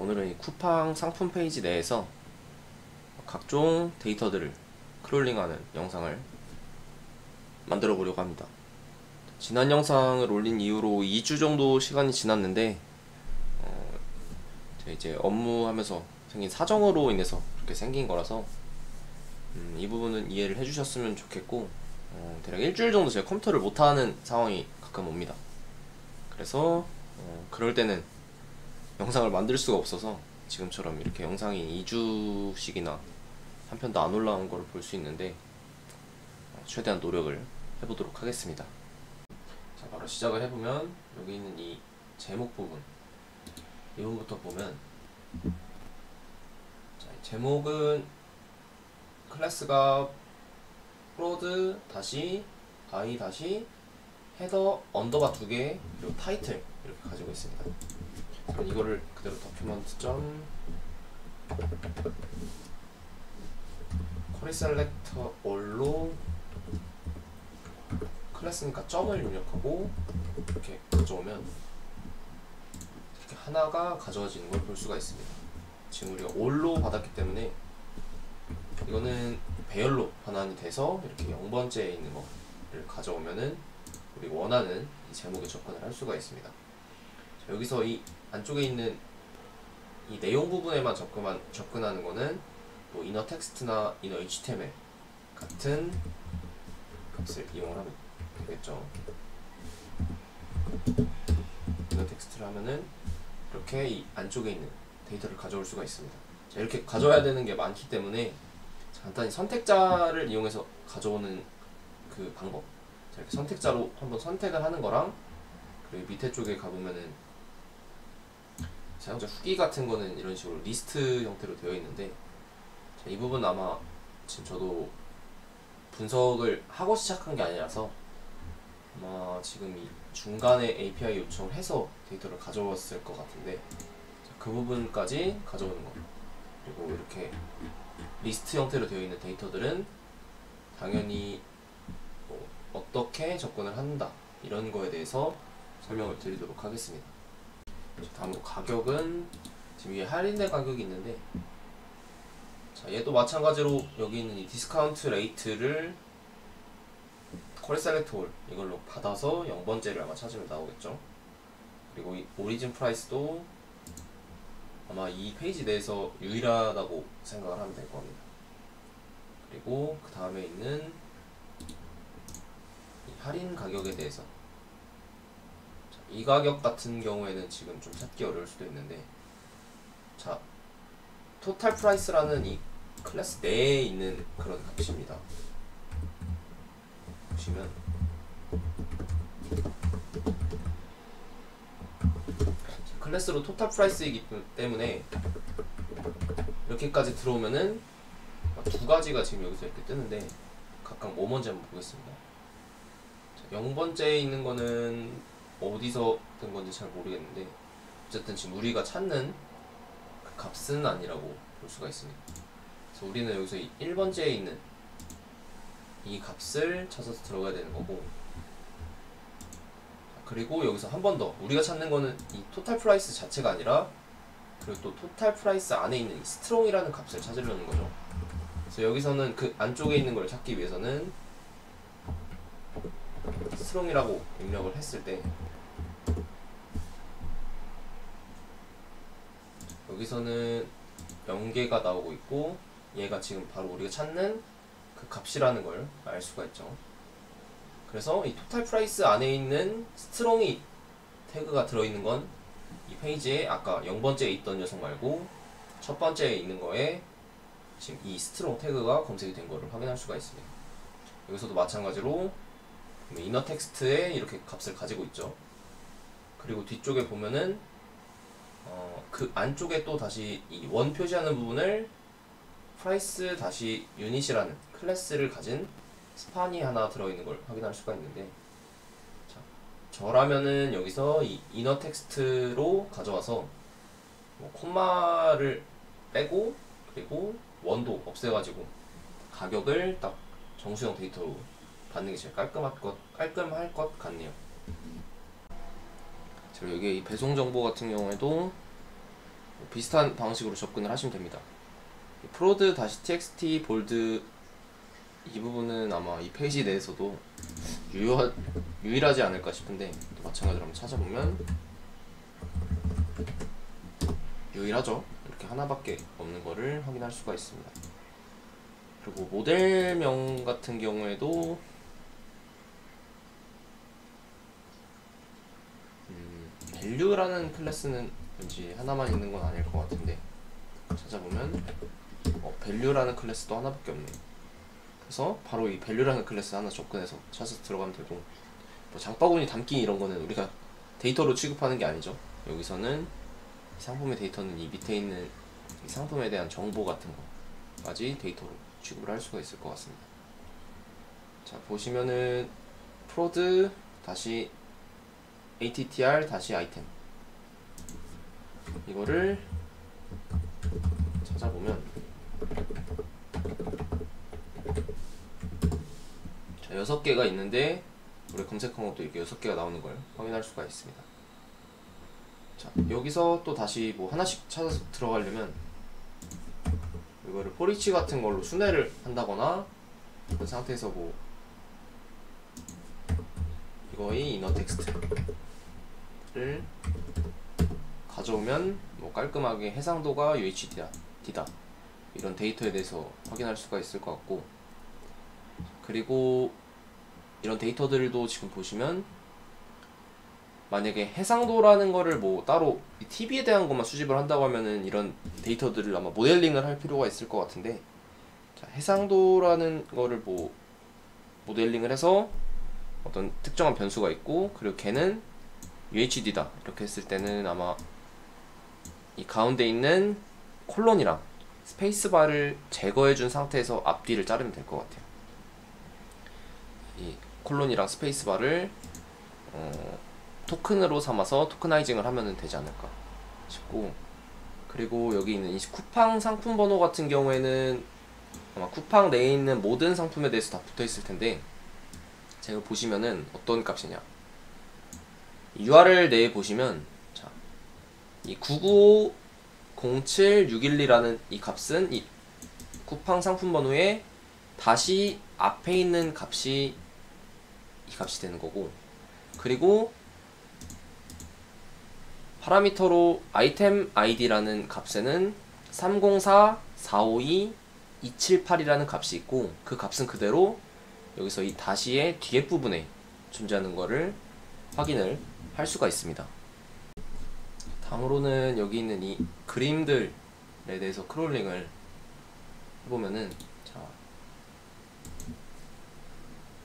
오늘은 이 쿠팡 상품 페이지 내에서 각종 데이터들을 크롤링하는 영상을 만들어 보려고 합니다. 지난 영상을 올린 이후로 2주 정도 시간이 지났는데 제가 이제 업무하면서 생긴 사정으로 인해서 그렇게 생긴 거라서 이 부분은 이해를 해주셨으면 좋겠고, 대략 일주일 정도 제가 컴퓨터를 못하는 상황이 가끔 옵니다. 그래서 그럴 때는 영상을 만들 수가 없어서 지금처럼 이렇게 영상이 2주씩이나 한 편도 안 올라온 걸 볼 수 있는데, 최대한 노력을 해보도록 하겠습니다. 자, 바로 시작을 해보면 여기 있는 이 제목 부분, 이 부분부터 보면, 자, 이 제목은 클래스가 프로드 다시 i 다시 헤더 언더바 2개 그리고 타이틀 이렇게 가지고 있습니다. 그럼 이거를 그대로 document 점 query selector all로 클래스니까 점을 입력하고 이렇게 가져오면 이렇게 하나가 가져와지는 걸 볼 수가 있습니다. 지금 우리가 all로 받았기 때문에 이거는 배열로 반환이 돼서 이렇게 0번째에 있는 거를 가져오면은 우리 원하는 이 제목에 접근을 할 수가 있습니다. 자, 여기서 이 안쪽에 있는 이 내용 부분에만 접근하는 거는 뭐 이너 텍스트나 이너 HTML 같은 값을 이용을 하면 되겠죠. 이너 텍스트를 하면은 이렇게 이 안쪽에 있는 데이터를 가져올 수가 있습니다. 자, 이렇게 가져와야 되는 게 많기 때문에 간단히 선택자를 이용해서 가져오는 그 방법, 자, 이렇게 선택자로 한번 선택을 하는 거랑, 그리고 밑에 쪽에 가보면은 사용자 후기 같은 거는 이런 식으로 리스트 형태로 되어 있는데, 자, 이 부분 아마 지금 저도 분석을 하고 시작한 게 아니라서 아마 지금 이 중간에 API 요청을 해서 데이터를 가져왔을 것 같은데, 자, 그 부분까지 가져오는 거, 그리고 이렇게 리스트 형태로 되어 있는 데이터들은 당연히 뭐 어떻게 접근을 한다 이런 거에 대해서 설명을 드리도록 하겠습니다. 다음으로 가격은 지금 위에 할인된 가격이 있는데, 자, 얘도 마찬가지로 여기 있는 이 디스카운트 레이트를 쿼리 셀렉트 올 이걸로 받아서 0번째를 아마 찾으면 나오겠죠. 그리고 이 오리진 프라이스도 아마 이 페이지 내에서 유일하다고 생각을 하면 될 겁니다. 그리고 그 다음에 있는 이 할인 가격에 대해서, 자, 이 가격 같은 경우에는 지금 좀 찾기 어려울 수도 있는데, 자, 토탈 프라이스라는 이 클래스 내에 있는 그런 값입니다. 보시면 클래스로 토탈 프라이스이기 때문에 이렇게까지 들어오면은 두 가지가 지금 여기서 이렇게 뜨는데, 각각 뭐 먼저 한번 보겠습니다. 자, 0번째에 있는 거는 어디서 든 건지 잘 모르겠는데, 어쨌든 지금 우리가 찾는 그 값은 아니라고 볼 수가 있습니다. 그래서 우리는 여기서 이 1번째에 있는 이 값을 찾아서 들어가야 되는 거고, 그리고 여기서 한 번 더 우리가 찾는 거는 이 토탈 프라이스 자체가 아니라, 그리고 또 토탈 프라이스 안에 있는 이 스트롱이라는 값을 찾으려는 거죠. 그래서 여기서는 그 안쪽에 있는 걸 찾기 위해서는 스트롱이라고 입력을 했을 때, 여기서는 0개가 나오고 있고, 얘가 지금 바로 우리가 찾는 그 값이라는 걸 알 수가 있죠. 그래서 이 토탈 프라이스 안에 있는 스트롱이 태그가 들어있는 건 이 페이지에 아까 0번째에 있던 녀석 말고 첫 번째에 있는 거에 지금 이 스트롱 태그가 검색이 된 거를 확인할 수가 있습니다. 여기서도 마찬가지로 이너 텍스트에 이렇게 값을 가지고 있죠. 그리고 뒤쪽에 보면은 그 안쪽에 또 다시 이 원 표시하는 부분을 프라이스 다시 유닛이라는 클래스를 가진 스판이 하나 들어있는 걸 확인할 수가 있는데, 자, 저라면은 여기서 이 이너 텍스트로 가져와서 뭐 콤마를 빼고 그리고 원도 없애가지고 가격을 딱 정수형 데이터로 받는 게 제일 깔끔할 것 같네요. 그리고 여기 이 배송 정보 같은 경우에도 비슷한 방식으로 접근을 하시면 됩니다. 프로드 다시 txt 볼드 이 부분은 아마 이 페이지 내에서도 유일하지 않을까 싶은데, 또 마찬가지로 한번 찾아보면 유일하죠. 이렇게 하나밖에 없는 거를 확인할 수가 있습니다. 그리고 모델명 같은 경우에도 value라는 클래스는 왠지 하나만 있는 건 아닐 것 같은데, 찾아보면 value라는 클래스도 하나밖에 없네요. 그래서 바로 이 value라는 클래스 하나 접근해서 찾아서 들어가면 되고, 뭐 장바구니 담기 이런 거는 우리가 데이터로 취급하는 게 아니죠. 여기서는 상품의 데이터는 이 밑에 있는 이 상품에 대한 정보 같은 거까지 데이터로 취급을 할 수가 있을 것 같습니다. 자, 보시면은 prod 다시 attr 다시 item 이거를 찾아보면, 자, 6개가 있는데 우리 검색한 것도 이렇게 6개가 나오는 걸 확인할 수가 있습니다. 자, 여기서 또 다시 뭐 하나씩 찾아서 들어가려면 이거를 포리치 같은 걸로 순회를 한다거나, 그 상태에서 뭐 이거의 이너 텍스트를 가져오면 뭐 깔끔하게 해상도가 UHD다 이런 데이터에 대해서 확인할 수가 있을 것 같고, 그리고 이런 데이터들도 지금 보시면 만약에 해상도라는 거를 뭐 따로 TV에 대한 것만 수집을 한다고 하면은 이런 데이터들을 아마 모델링을 할 필요가 있을 것 같은데, 자, 해상도라는 거를 뭐 모델링을 해서 어떤 특정한 변수가 있고, 그리고 걔는 UHD다 이렇게 했을 때는 아마 이 가운데 있는 콜론이랑 스페이스바를 제거해 준 상태에서 앞뒤를 자르면 될 것 같아요. 이 콜론이랑 스페이스바를 토큰으로 삼아서 토크나이징을 하면 되지 않을까 싶고, 그리고 여기 있는 이 쿠팡 상품 번호 같은 경우에는 아마 쿠팡 내에 있는 모든 상품에 대해서 다 붙어 있을 텐데, 제가 보시면은 어떤 값이냐, URL 내에 보시면, 자, 이 9907612라는 이 값은 이 쿠팡 상품 번호에 다시 앞에 있는 값이 이 값이 되는 거고, 그리고 파라미터로 아이템 id라는 값에는 304-452-278이라는 값이 있고, 그 값은 그대로 여기서 이 다시의 뒤에 부분에 존재하는 거를 확인을 할 수가 있습니다. 다음으로는 여기 있는 이 그림들에 대해서 크롤링을 해보면은, 자,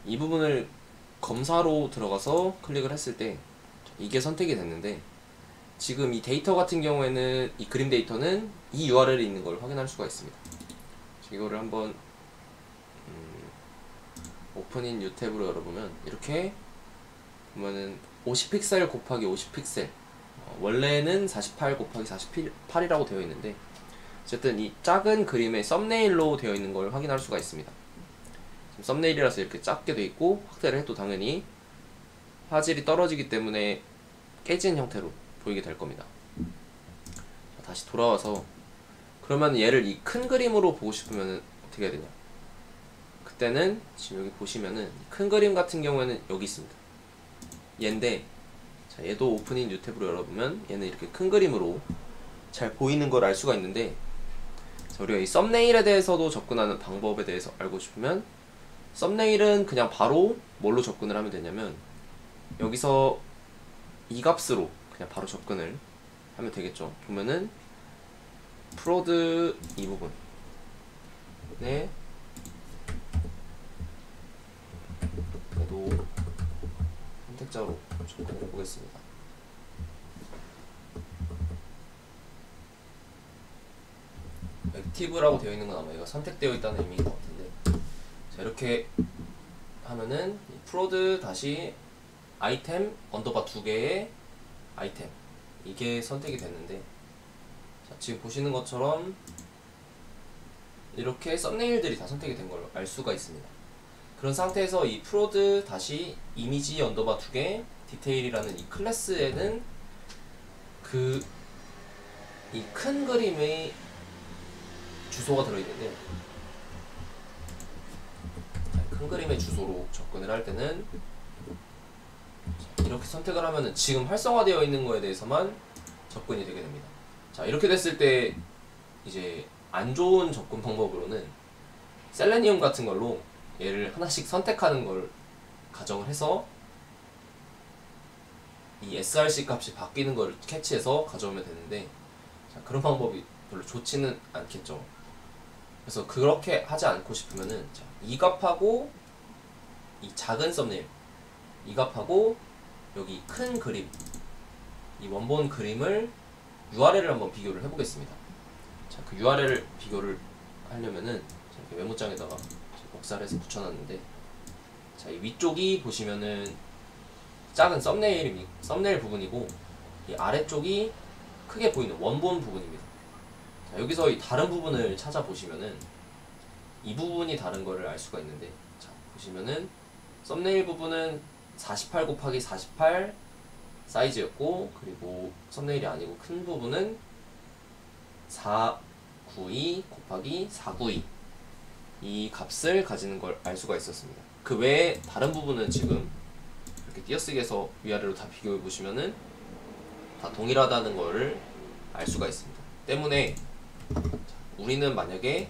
이 부분을 검사로 들어가서 클릭을 했을 때 이게 선택이 됐는데, 지금 이 데이터 같은 경우에는 이 그림 데이터는 이 URL에 있는 걸 확인할 수가 있습니다. 이거를 한번 오픈인 뉴 탭으로 열어보면, 이렇게 보면은 50픽셀 곱하기 50픽셀, 원래는 48 곱하기 48이라고 되어 있는데, 어쨌든 이 작은 그림의 썸네일로 되어 있는 걸 확인할 수가 있습니다. 지금 썸네일이라서 이렇게 작게 되어 있고, 확대를 해도 당연히 화질이 떨어지기 때문에 깨진 형태로 보이게 될 겁니다. 자, 다시 돌아와서, 그러면 얘를 이 큰 그림으로 보고 싶으면 어떻게 해야 되냐, 그때는 지금 여기 보시면은 큰 그림 같은 경우에는 여기 있습니다. 얘인데, 자, 얘도 오프닝 뉴 탭으로 열어보면 얘는 이렇게 큰 그림으로 잘 보이는 걸 알 수가 있는데, 자, 우리가 이 썸네일에 대해서도 접근하는 방법에 대해서 알고 싶으면, 썸네일은 그냥 바로 뭘로 접근을 하면 되냐면, 여기서 이 값으로 그냥 바로 접근을 하면 되겠죠. 보면은 프로드 이 부분, 네, 얘도 선택자로 접근해 보겠습니다. 액티브라고 되어 있는 건 아마 얘가 선택되어 있다는 의미인 것 같은데, 자, 이렇게 하면은 프로드 다시 아이템 언더바 2개의 아이템, 이게 선택이 됐는데, 자, 지금 보시는 것처럼 이렇게 썸네일들이 다 선택이 된 걸 알 수가 있습니다. 그런 상태에서 이 프로드 다시 이미지 언더바 2개 디테일이라는 이 클래스에는 그 이 큰 그림의 주소가 들어있는데, 큰 그림의 주소로 접근을 할 때는 이렇게 선택을 하면은 지금 활성화되어 있는 거에 대해서만 접근이 되게 됩니다. 자, 이렇게 됐을 때 이제 안 좋은 접근 방법으로는 셀레니움 같은 걸로 얘를 하나씩 선택하는 걸 가정을 해서 이 src 값이 바뀌는 걸 캐치해서 가져오면 되는데, 자, 그런 방법이 별로 좋지는 않겠죠. 그래서 그렇게 하지 않고 싶으면은, 자, 이 값하고 이 작은 썸네일, 이 값하고 여기 큰 그림, 이 원본 그림을 URL을 한번 비교를 해보겠습니다. 자, 그 URL을 비교를 하려면은 이렇게 메모장에다가 복사를 해서 붙여놨는데, 자, 이 위쪽이 보시면은 작은 썸네일 부분이고, 이 아래쪽이 크게 보이는 원본 부분입니다. 자, 여기서 이 다른 부분을 찾아보시면은 이 부분이 다른 거를 알 수가 있는데, 자, 보시면은 썸네일 부분은 48 곱하기 48 사이즈였고, 그리고 썸네일이 아니고 큰 부분은 492 곱하기 492 이 값을 가지는 걸 알 수가 있었습니다. 그 외에 다른 부분은 지금 이렇게 띄어쓰기해서 위아래로 다 비교해 보시면은 다 동일하다는 거를 알 수가 있습니다. 때문에 우리는 만약에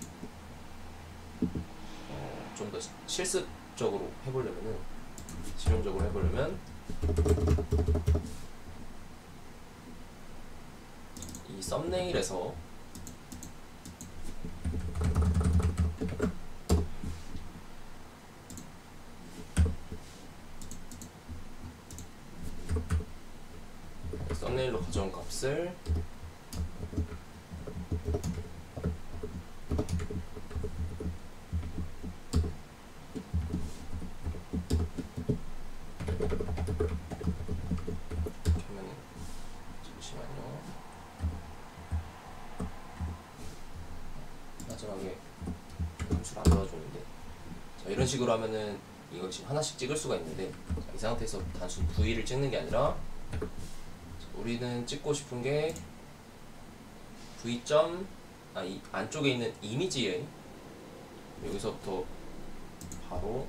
좀 더 실습적으로 해보려면은, 실용적으로 해보려면 이 썸네일에서 썸네일로 가져온 값을 잠시만요. 마지막에 함수를 안 도와주는데, 자, 이런 식으로 하면은 이걸 지금 하나씩 찍을 수가 있는데, 자, 이 상태에서 단순 V를 찍는 게 아니라, 자, 우리는 찍고 싶은 게 V 이 안쪽에 있는 이미지에 여기서부터 바로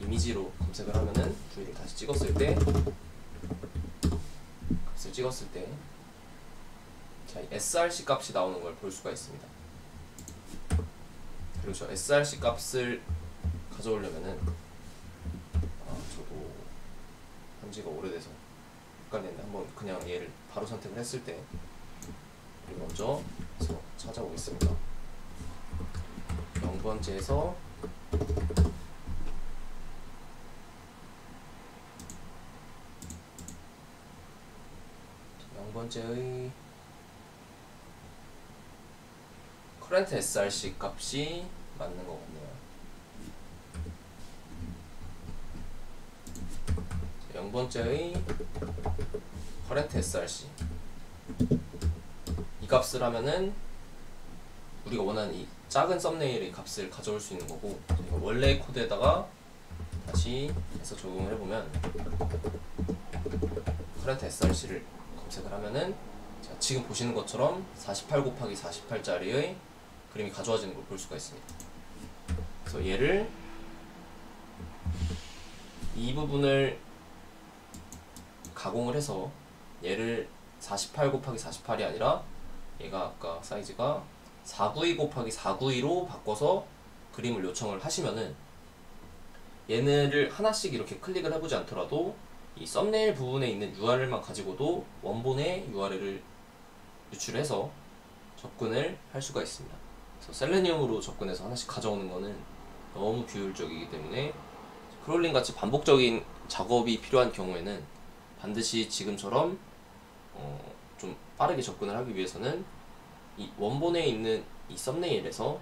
이미지로 검색을 하면은 V를 다시 찍었을 때, 값을 찍었을 때, 자, src 값이 나오는 걸 볼 수가 있습니다. 그리고 저 src 값을 가져오려면은, 저도 한지가 오래돼서 헷갈리는데 한번 그냥 얘를 바로 선택을 했을 때, 우리 먼저 찾아오겠습니다. 0번째에서 0번째의 current src 값이 맞는 것 같네요. 0번째의 current src, 이 값을 하면은 우리가 원하는 이 작은 썸네일의 값을 가져올 수 있는 거고, 원래의 코드에다가 다시 해서 적용을 해보면 current src를 검색을 하면은, 자, 지금 보시는 것처럼 48 곱하기 48짜리의 그림이 가져와지는 걸 볼 수가 있습니다. 그래서 얘를, 이 부분을 가공을 해서 얘를 48 곱하기 48이 아니라 얘가 아까 사이즈가 492 곱하기 492로 바꿔서 그림을 요청을 하시면은, 얘네를 하나씩 이렇게 클릭을 해보지 않더라도 이 썸네일 부분에 있는 URL만 가지고도 원본의 URL을 유출해서 접근을 할 수가 있습니다. 그래서 셀레니움으로 접근해서 하나씩 가져오는 거는 너무 비효율적이기 때문에, 크롤링 같이 반복적인 작업이 필요한 경우에는 반드시 지금처럼 좀 빠르게 접근을 하기 위해서는 이 원본에 있는 이 썸네일에서,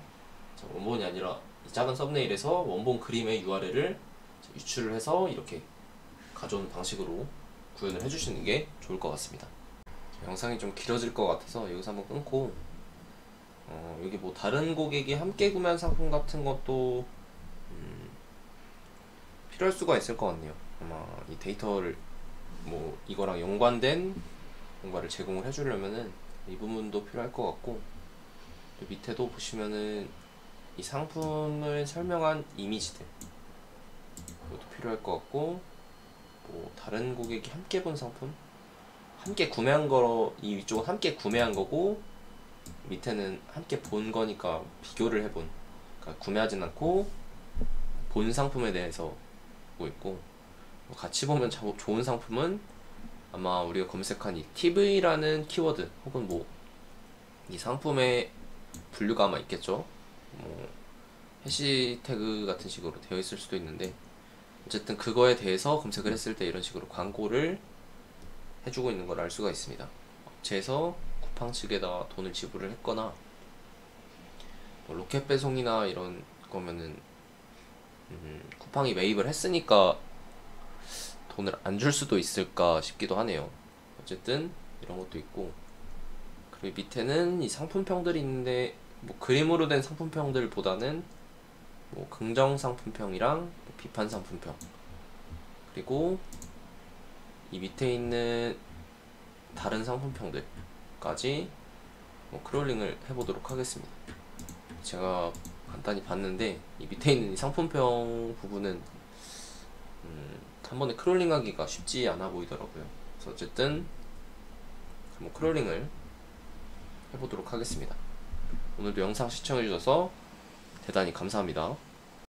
원본이 아니라 이 작은 썸네일에서 원본 그림의 URL을 유출을 해서 이렇게 가져오는 방식으로 구현을 해주시는 게 좋을 것 같습니다. 영상이 좀 길어질 것 같아서 여기서 한번 끊고, 여기 뭐 다른 고객이 함께 구매한 상품 같은 것도 필요할 수가 있을 것 같네요. 아마 이 데이터를 뭐 이거랑 연관된 뭔가를 제공을 해주려면은 이 부분도 필요할 것 같고, 또 밑에도 보시면은 이 상품을 설명한 이미지들 이것도 필요할 것 같고, 뭐 다른 고객이 함께 본 상품, 함께 구매한 거, 이 위쪽은 함께 구매한 거고 밑에는 함께 본 거니까 비교를 해본, 그러니까 구매하진 않고 본 상품에 대해서 보고 있고, 같이 보면 좋은 상품은 아마 우리가 검색한 이 TV라는 키워드 혹은 뭐 이 상품의 분류가 아마 있겠죠. 뭐 해시태그 같은 식으로 되어 있을 수도 있는데, 어쨌든 그거에 대해서 검색을 했을 때 이런 식으로 광고를 해주고 있는 걸 알 수가 있습니다. 업체에서 쿠팡 측에다 돈을 지불을 했거나, 뭐 로켓 배송이나 이런 거면은 쿠팡이 매입을 했으니까 돈을 안 줄 수도 있을까 싶기도 하네요. 어쨌든 이런 것도 있고, 그리고 밑에는 이 상품평들이 있는데, 뭐 그림으로 된 상품평들보다는 뭐 긍정 상품평이랑 뭐 비판 상품평, 그리고 이 밑에 있는 다른 상품평들까지 뭐 크롤링을 해보도록 하겠습니다. 제가 간단히 봤는데 이 밑에 있는 이 상품평 부분은 한 번에 크롤링하기가 쉽지 않아 보이더라고요. 그래서 어쨌든 뭐 크롤링을 해보도록 하겠습니다. 오늘도 영상 시청해주셔서 대단히 감사합니다.